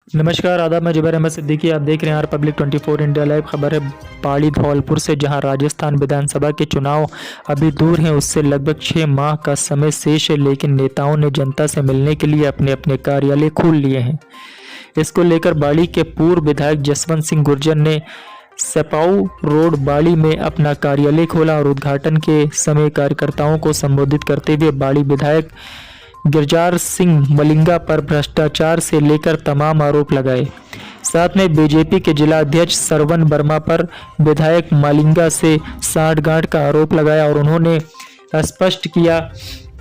नमस्कार, आदाब। मैं जुबैर अहमद सिद्दीकी। आप देख रहे हैं आर पब्लिक 24 इंडिया लाइव। खबर है पाली धौलपुर से, जहां राजस्थान विधानसभा के चुनाव अभी दूर हैं। उससे लगभग 6 माह का समय शेष है, लेकिन नेताओं ने जनता से मिलने के लिए अपने अपने कार्यालय खोल लिए हैं। इसको लेकर बाड़ी के पूर्व विधायक जसवंत सिंह गुर्जर ने सपाऊ रोड बाड़ी में अपना कार्यालय खोला और उद्घाटन के समय कार्यकर्ताओं को संबोधित करते हुए बाड़ी विधायक गिरजार सिंह मलिंगा पर भ्रष्टाचार से लेकर तमाम आरोप लगाए। साथ में बीजेपी के जिला अध्यक्ष सरवन वर्मा पर विधायक मलिंगा से सांठगांठ का आरोप लगाया और उन्होंने स्पष्ट किया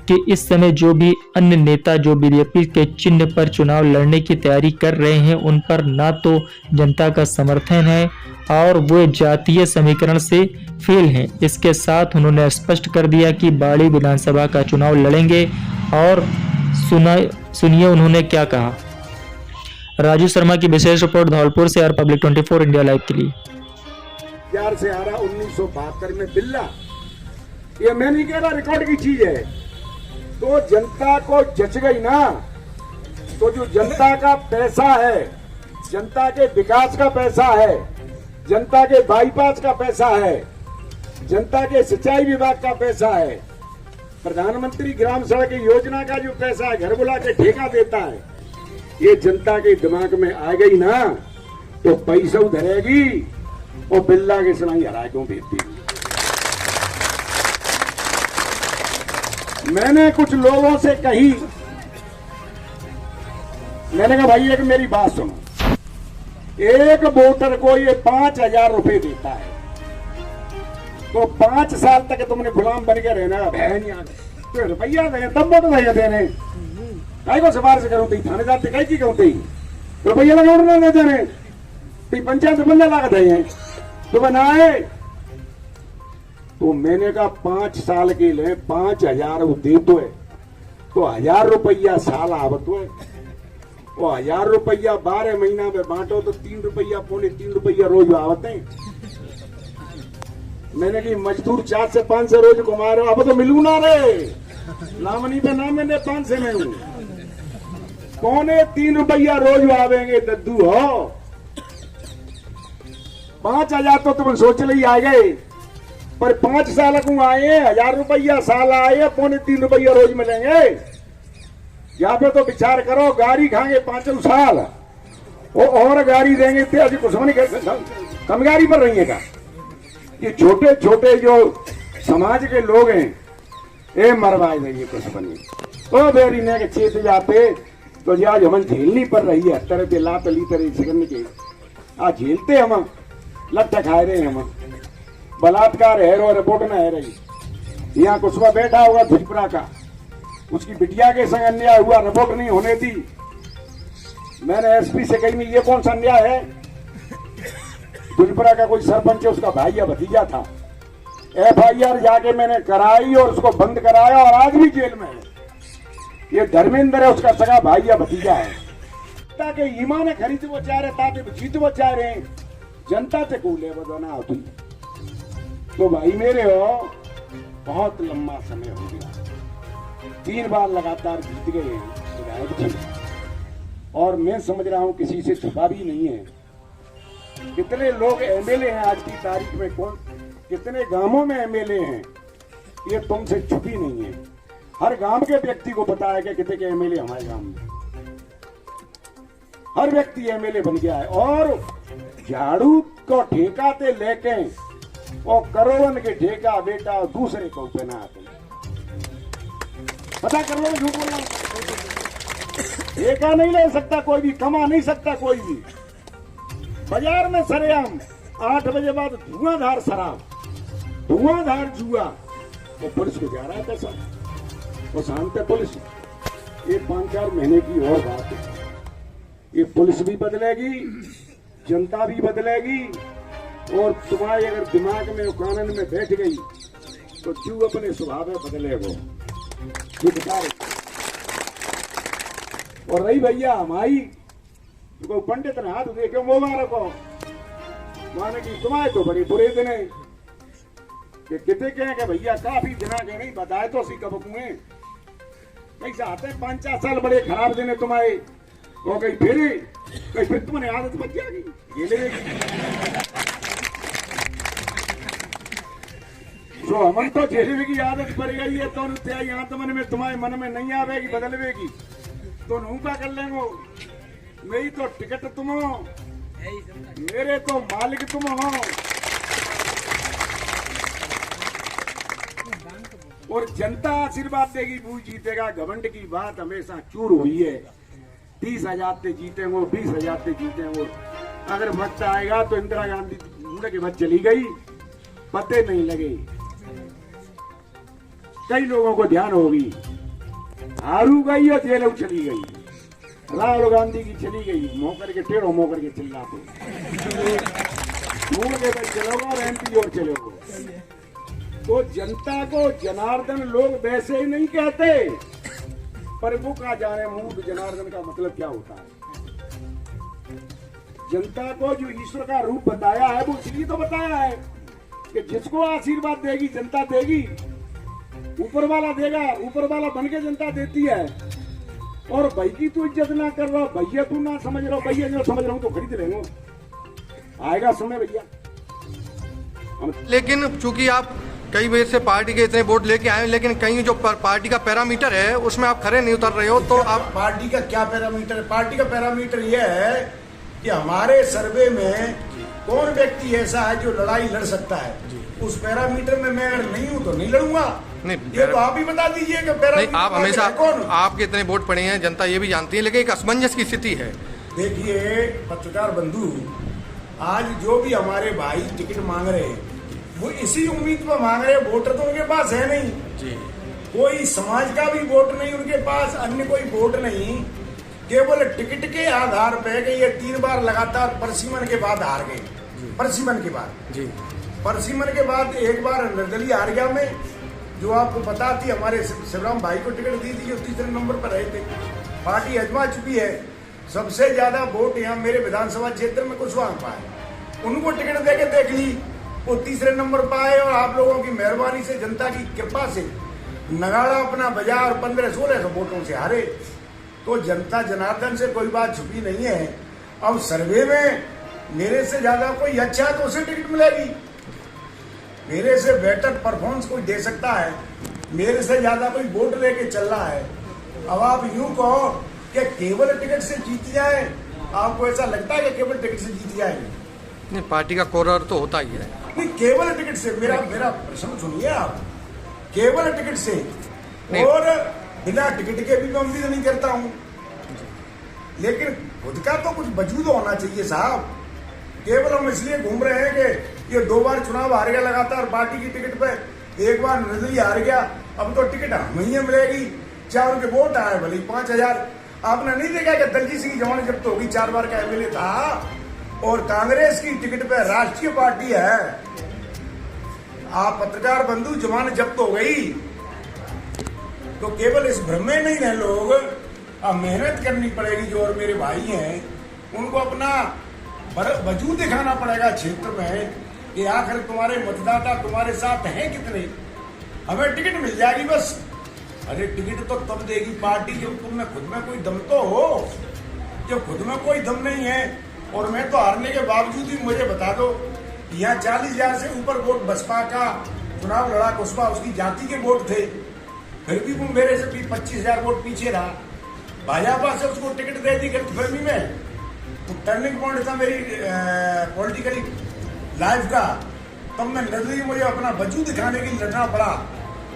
कि इस समय जो भी अन्य नेता जो बीजेपी के चिन्ह पर चुनाव लड़ने की तैयारी कर रहे हैं, उन पर ना तो जनता का समर्थन है और वो जातीय समीकरण से फेल हैं। इसके साथ उन्होंने स्पष्ट कर दिया कि बाड़ी विधानसभा का चुनाव लड़ेंगे। और सुनिए उन्होंने क्या कहा। राजू शर्मा की विशेष रिपोर्ट धौलपुर से, आर पब्लिक 24 इंडिया लाइव के लिए। प्यार से आ रहा 1972 में बिल्ला, ये मैं नहीं कह रहा, रिकॉर्ड की चीज है। तो जनता को जच गई ना। तो जो जनता का पैसा है, जनता के विकास का पैसा है, जनता के बाईपास का पैसा है, जनता के सिंचाई विभाग का पैसा है, प्रधानमंत्री ग्राम सड़क योजना का जो पैसा है, घर बुला के ठेका देता है, ये जनता के दिमाग में आ गई ना, तो पैसा उधरेगी और बिल्ला के सलाई हरा क्यों भेजती। मैंने कुछ लोगों से कही, मैंने कहा भाई एक मेरी बात सुनो, एक वोटर को ये 5,000 रुपए देता है, तो 5 साल तक तुमने गुलाम बन के रहना। बहन तो रुपया दे तब वोट देने कई को सिफारिश करूँ थी, थानेदार कई की कहूँ थी रुपया लगा उड़ना देते रहे, पंचायत बंदा लागत है तो बनाए। तो मैंने कहा 5 साल के लिए 5,000 दे तो 1,000 रुपया साल आवत है, वो 1,000 रुपया 12 महीना में बांटो तो 3 रुपया पौने 3 रुपया रोज आवत है। मैंने कहा मजदूर 4 से 5 से रोज कमा रहे हो, अब तो मिलू ना रे, लामनी पे ना मैंने 5 से में हूं, पौने 3 रुपया रोज आवेंगे दद्दू हो। 5,000 तो तुम सोच ली आ गए, पर 5 साल को आए 1,000 रुपया साल आए, पौने 3 रुपया रोज मिलेंगे। यहाँ पे तो विचार करो, गाड़ी खाएंगे 5 साल और गाड़ी देंगे अभी कुछ नहीं, कम गाड़ी पर रहेंगे। ये छोटे छोटे जो समाज के लोग हैं, ए मरवाए देंगे कुछ बनी ओ बेरी ने के चेत जाते तो आज हम झेलनी पड़ रही है। तरह पे लात ली तरह सेकंड के आज झेलते हम, लट खाए रहे हम, बलात्कार है रो रिपोर्ट में है रही। यहाँ कुछ बैठा होगा भुजपुरा का, उसकी बिटिया के संग अन्याय हुआ, रिपोर्ट नहीं होने दी। मैंने एसपी से कही ये कौन सा अन्याय है। भुजपुरा का कोई सरपंच है, उसका भाई या भतीजा था, FIR जाके मैंने कराई और उसको बंद कराया और आज भी जेल में है। ये धर्मेंद्र है, उसका सगा भाई या भतीजा है। ताकि ईमान खरीद वो चाह रहे, ताकि जीत वो चाह रहे, जनता से कूले बदना होती। तो भाई मेरे हो, बहुत लंबा समय हो गया, 3 बार लगातार जीत गए हैं और मैं समझ रहा हूं किसी से छुपा भी नहीं है। कितने लोग MLA हैं आज की तारीख में, कौन कितने गांवों में MLA हैं, ये तुमसे छुपी नहीं है। हर गांव के व्यक्ति को पता है कि कितने के MLA हमारे गांव में, हर व्यक्ति MLA बन गया है। और झाड़ू को ठेका ते लेके और करोड़ों के ठेका बेटा दूसरे को पहना आते, पता कर लो, झूठ बोलना, ठेका नहीं ले सकता कोई भी, कमा नहीं सकता कोई भी। बाजार में सरेआम 8 बजे बाद धुआंधार शराब, धुआंधार जुआ, वो पुलिस को जा रहा है पैसा, वो शांत है पुलिस। ये 5-4 महीने की और बात है, ये पुलिस भी बदलेगी, जनता भी बदलेगी, और तुम्हारे अगर दिमाग में कानून में बैठ गई तो क्यों अपने स्वभाव में बदले वो और रही भैया हमारी तो पंडित ने हाथ देखे मुबारक हो, माने कि तुम्हारे तो बड़े बुरे दिन है कि कितने कहें कि भैया काफी दिना के नहीं बताए तो सी कब कुएं कैसे आते 5-4 साल बड़े खराब दिन है तुम्हारे हो गई फिर कहीं फिर तुम्हें आदत बच जाएगी ये लेगी। जो हमन तो झेलवे की आदत पड़ गई है, तो यहाँ तो मन में तुम्हारे मन में नहीं आवेगी, बदलवेगी तो नू का कर लेंगे। मेरी तो टिकट तुम हो, मेरे तो मालिक तुम हो। और जनता आशीर्वाद देगी, वो जीतेगा। घमंड की बात हमेशा चूर हुई है। 30,000 से जीतेंगे, 20,000 से जीतेंगे। अगर वक्त आएगा तो इंदिरा गांधी मुंडे के बाद चली गई, पते नहीं लगे। कई लोगों को ध्यान होगी, हारू गई और जेल चली गई। राहुल गांधी की चली गई, मोकर के टेढ़ो मोकर के चिल्लाते मुड़ के चलोगे और एमपी और चलोगे। तो जनता को जनार्दन लोग वैसे ही नहीं कहते, पर वो कहा जाने मुंह जनार्दन का मतलब क्या होता है। जनता को जो ईश्वर का रूप बताया है, वो इसलिए तो बताया है कि जिसको आशीर्वाद देगी जनता देगी, ऊपर वाला देगा। ऊपर वाला बन के जनता देती है। और भाई की तू इज्जत ना कर रहा, भैया तू ना समझ रहा, भैया जो समझ रहा हूं तो खरीद लेंगे। आएगा समय भैया। लेकिन चूंकि आप कई वजह से पार्टी के इतने वोट लेके आए, लेकिन कहीं जो पार्टी का पैरामीटर है उसमें आप खरे नहीं उतर रहे हो, तो आप पार्टी का क्या पैरामीटर है? पार्टी का पैरामीटर यह है कि हमारे सर्वे में कौन व्यक्ति ऐसा है जो लड़ाई लड़ सकता है। उस पैरामीटर में मैं अगर नहीं हूं तो नहीं लड़ूंगा। नहीं, ये तो आप ही बता दीजिए कि पैरामीटर आप हमेशा कौन? आपके इतने वोट पड़े हैं, जनता ये भी जानती है, लेकिन एक असमंजस की स्थिति है। देखिए पत्रकार बंधु, आज जो भी हमारे भाई टिकट मांग रहे हैं वो इसी उम्मीद पर मांग रहे हैं। वोटर तो उनके पास है नहीं जी, कोई समाज का भी वोट नहीं उनके पास, अन्य कोई वोट नहीं। केवल टिकट के आधार पे कि ये 3 बार लगातार परसीमन के बाद हार गए। परसीमन के बाद जी, परसीमन के बाद एक बार निर्दलीय हार गया में, जो आपको पता थी हमारे शिवराम भाई को टिकट दी थी, जो 3रे नंबर पर रहे थे। पार्टी अजमा चुकी है। सबसे ज्यादा वोट यहाँ मेरे विधानसभा क्षेत्र में कुशवाहा पाए, उनको टिकट देके देख ली, वो 3रे नंबर पर आए। और आप लोगों की मेहरबानी से, जनता की कृपा से नगाड़ा अपना बजा और 1500-1600 वोटों से हारे। तो जनता जनार्दन से कोई बात छुपी नहीं है। अब सर्वे में मेरे से ज्यादा कोई अच्छा है तो उसे टिकट मिलेगी। मेरे से बेटर परफॉर्मेंस कोई दे सकता है, मेरे से ज्यादा कोई वोट लेके चल रहा है। अब आप यूं कहो कि केवल टिकट से जीत जाए, आपको ऐसा लगता है कि केवल टिकट से जीत जाएंगे? नहीं, पार्टी का कोरर तो होता ही है। नहीं, केवल टिकट से मेरा प्रश्न सुनिए आप। केवल टिकट से और बिना टिकट के भी मैं उम्मीद नहीं करता हूं, लेकिन खुद का तो कुछ वजूद होना चाहिए साहब। केवल हम इसलिए घूम रहे हैं कि ये 2 बार चुनाव हार गया लगातार पार्टी की टिकट पे, 1 बार निर्दलीय हार गया, अब तो टिकट हमें मिलेगी। 4 उनके वोट आए भले 5000। आपने नहीं देखा कि दलजीत सिंह की जमानत जब्त होगी, 4 बार का एमएलए था, और कांग्रेस की टिकट पे राष्ट्रीय पार्टी है। आप पत्रकार बंधु, जमानत जब्त हो गई तो केवल इस भ्रम में नहीं है लोग। अब मेहनत करनी पड़ेगी। जो और मेरे भाई हैं उनको अपना वजूद दिखाना पड़ेगा क्षेत्र में कि आखिर तुम्हारे मतदाता तुम्हारे साथ हैं कितने। हमें टिकट मिल जाएगी बस। अरे टिकट तो तब देगी पार्टी जब तुम में खुद में कोई दम तो हो। जब खुद में कोई दम नहीं है, और मैं तो हारने के बावजूद भी मुझे बता दो, यहाँ 40,000 से ऊपर वोट बसपा का चुनाव लड़ा कुशवाहा, उसकी जाति के वोट थे, फिर भी वो मेरे से भी 25,000 वोट पीछे रहा। भाजपा से उसको टिकट दे दी गलतफहमी में। तो टर्निंग पॉइंट था मेरी पॉलिटिकली लाइफ का। तब मैं निर्दलीय, मुझे अपना वजूद दिखाने के लिए लड़ना पड़ा।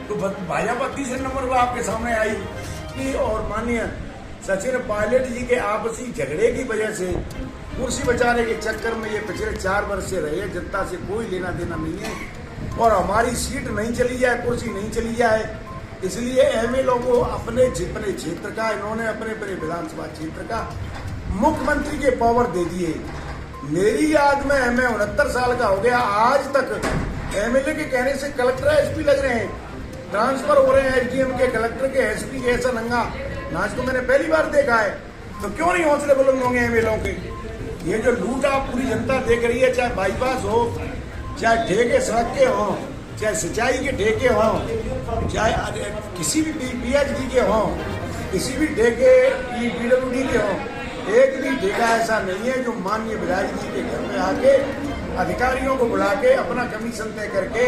तो भाजपा 3रे नंबर पर आपके सामने आई। और माननीय सचिन पायलट जी के आपसी झगड़े की वजह से, कुर्सी बचाने के चक्कर में ये पिछले 4 वर्ष से रहे। जनता से कोई लेना देना नहीं है। और हमारी सीट नहीं चली जाए, कुर्सी नहीं चली जाए, इसलिए एमएलए को अपने क्षेत्र का, इन्होंने अपने विधानसभा क्षेत्र का मुख्यमंत्री के पावर दे दिए। मेरी याद में मैं 69 साल का हो गया, आज तक एमएलए के कहने से कलेक्टर एसपी लग रहे हैं, ट्रांसफर हो रहे हैं एसडीएम के, कलेक्टर के, एसपी के। ऐसा नंगा नाच तो मैंने पहली बार देखा है। तो क्यों नहीं हौसले बुलंद होंगे एमएलए के? ये जो लूट आप पूरी जनता देख रही है, चाहे बाईपास हो, चाहे ठेके सड़क के हो, चाहे सिंचाई के ठेके हो, चाहे किसी भी पीएचडी के हो, किसी भी ठेके पीडब्ल्यूडी के हो, एक भी ठेका ऐसा नहीं है जो माननीय विधायक जी के घर में आके अधिकारियों को बुला के अपना कमीशन तय करके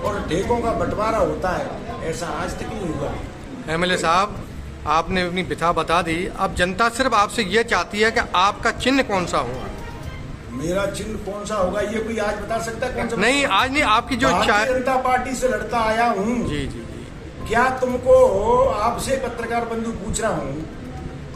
और ठेकों का बंटवारा होता है, ऐसा आज तक नहीं हुआ। एमएलए साहब, आपने अपनी व्यथा बता दी। अब जनता सिर्फ आपसे ये चाहती है कि आपका चिन्ह कौन सा होगा। मेरा चिन्ह कौन सा होगा ये कोई आज बता सकता है? कौन सा? नहीं, आज नहीं, आपकी जो भारतीय जनता पार्टी से लड़ता आया हूँ। जी जी। क्या तुमको, आपसे पत्रकार बंधु पूछ रहा हूँ,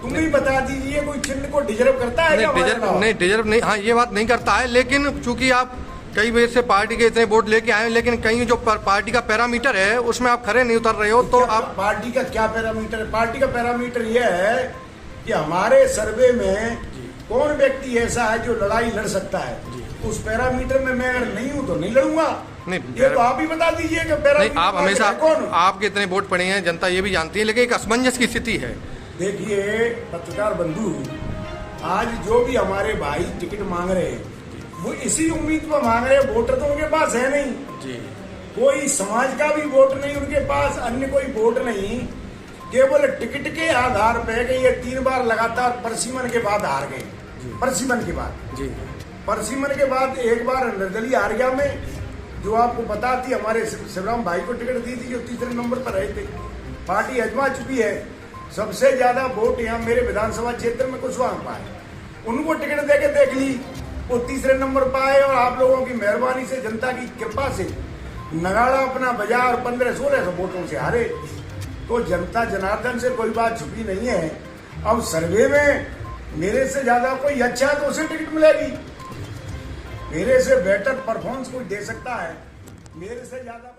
तुम ही बता दीजिए कोई चिन्ह को डिजर्व करता है क्या? नहीं डिजर्व नहीं, हाँ ये बात नहीं करता है, लेकिन चूंकि आप कई बार से पार्टी के इतने वोट लेके आए, लेकिन कहीं जो पार्टी का पैरामीटर है उसमें आप खरे नहीं उतर रहे हो, तो आप पार्टी का क्या पैरामीटर है? पार्टी का पैरामीटर यह है कि हमारे सर्वे में कौन व्यक्ति ऐसा है जो लड़ाई लड़ सकता है। उस पैरामीटर में मैं अगर नहीं हूं तो नहीं लड़ूंगा। नहीं, ये तो आप ही बता दीजिए कि पैरामीटर आप हमेशा कौन? आपके इतने वोट पड़े हैं, जनता ये भी जानती है, लेकिन एक असमंजस की स्थिति है। देखिए पत्रकार बंधु, आज जो भी हमारे भाई टिकट मांग रहे हैं वो इसी उम्मीद पर मांग रहे हैं। वोटर तो उनके पास है नहीं जी, कोई समाज का भी वोट नहीं उनके पास, अन्य कोई वोट नहीं, केवल टिकट के आधार पे कि ये 3 बार लगातार परसीमन के बाद हार गए। परसीमन के बाद जी, परसीमन के बाद एक बार निर्दलीय हार गया में, जो आपको पता थी हमारे शिवराम भाई को टिकट दी थी जो तीसरे नंबर पर रहे थे। पार्टी अजमा चुकी है। सबसे ज्यादा वोट यहाँ मेरे विधानसभा क्षेत्र में कुशवाहा पाए, उनको टिकट देके देख ली, वो तीसरे नंबर पर आए और आप लोगों की मेहरबानी से, जनता की कृपा से नगाड़ा अपना बजा और 1500-1600 वोटों से हारे। तो जनता जनार्दन से कोई बात छुपी नहीं है। अब सर्वे में मेरे से ज्यादा कोई अच्छा है तो उसे टिकट मिलेगी, मेरे से बेटर परफॉर्मेंस कोई दे सकता है, मेरे से ज्यादा